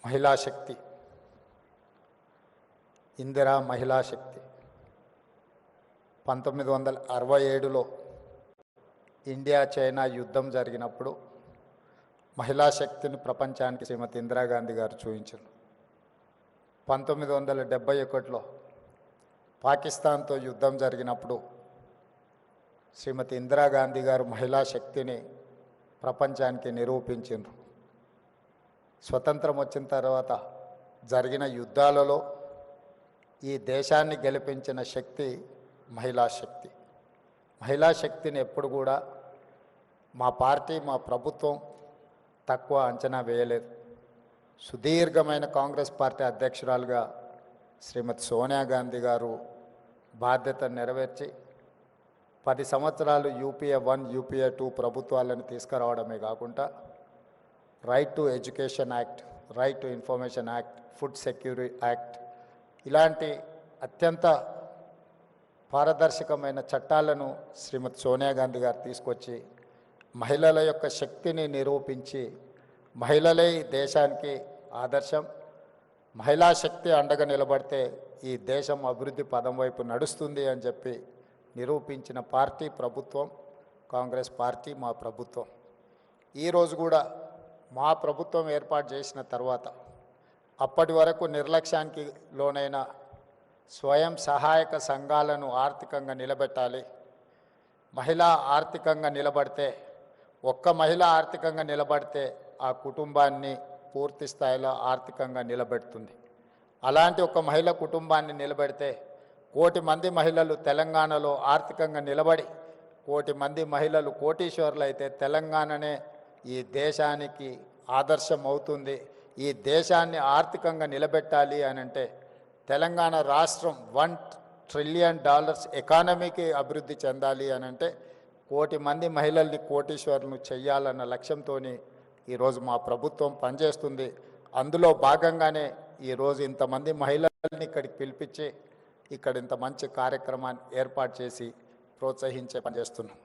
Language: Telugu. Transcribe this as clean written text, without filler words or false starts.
మహిళా శక్తి, ఇందిరా మహిళా శక్తి 1967లో ఇండియా చైనా యుద్ధం జరిగినప్పుడు మహిళా శక్తిని ప్రపంచానికి శ్రీమతి ఇందిరాగాంధీ గారు చూపించారు. 1971లో పాకిస్తాన్తో యుద్ధం జరిగినప్పుడు శ్రీమతి ఇందిరాగాంధీ గారు మహిళా శక్తిని ప్రపంచానికి నిరూపించారు. స్వతంత్రం వచ్చిన తర్వాత జరిగిన యుద్ధాలలో ఈ దేశాన్ని గెలిపించిన శక్తి మహిళా శక్తి. మహిళా శక్తిని ఎప్పుడు కూడా మా పార్టీ, మా ప్రభుత్వం తక్కువ అంచనా వేయలేదు. సుదీర్ఘమైన కాంగ్రెస్ పార్టీ అధ్యక్షురాలుగా శ్రీమతి సోనియా గాంధీ గారు బాధ్యత నెరవేర్చి 10 సంవత్సరాలు యూపీఏ 1, యూపీఏ 2 ప్రభుత్వాలను తీసుకురావడమే కాకుండా right to education act, right to information act, food security act ఇలాంటి అత్యంత పారదర్శకమైన చట్టాలను శ్రీమతి సోనియా గాంధీ గారు తీసుకొచ్చి మహిళల యొక్క శక్తిని నిరూపించి మహిళలే ఈ దేశానికి ఆదర్శం, మహిళా శక్తి అండగా నిలబడితే ఈ దేశం అభివృద్ధి పదం వైపు నడుస్తుంది అని చెప్పి నిరూపించిన పార్టీ ప్రభుత్వం కాంగ్రెస్ పార్టీ, మా ప్రభుత్వం. ఈరోజు కూడా మా ప్రభుత్వం ఏర్పాటు చేసిన తర్వాత అప్పటి వరకు నిర్లక్ష్యానికి లోనైన స్వయం సహాయక సంఘాలను ఆర్థికంగా నిలబెట్టాలి. మహిళ ఆర్థికంగా నిలబడితే, ఒక్క మహిళ ఆర్థికంగా నిలబడితే ఆ కుటుంబాన్ని పూర్తి స్థాయిలో ఆర్థికంగా నిలబెడుతుంది. అలాంటి ఒక మహిళ కుటుంబాన్ని నిలబెడితే 1 కోటి మంది మహిళలు తెలంగాణలో ఆర్థికంగా నిలబడి 1 కోటి మంది మహిళలు కోటీశ్వరులు అయితే తెలంగాణనే ఈ దేశానికి ఆదర్శం అవుతుంది. ఈ దేశాన్ని ఆర్థికంగా నిలబెట్టాలి అని అంటే తెలంగాణ రాష్ట్రం $1 ట్రిలియన్ ఎకానమీకి అభివృద్ధి చెందాలి అని అంటే 1 కోటి మంది మహిళల్ని కోటీశ్వరులను చెయ్యాలన్న లక్ష్యంతో ఈరోజు మా ప్రభుత్వం పనిచేస్తుంది. అందులో భాగంగానే ఈరోజు ఇంతమంది మహిళల్ని ఇక్కడికి పిలిపించి ఇక్కడ ఇంత మంచి కార్యక్రమాన్ని ఏర్పాటు చేసి ప్రోత్సహించే పనిచేస్తున్నాం.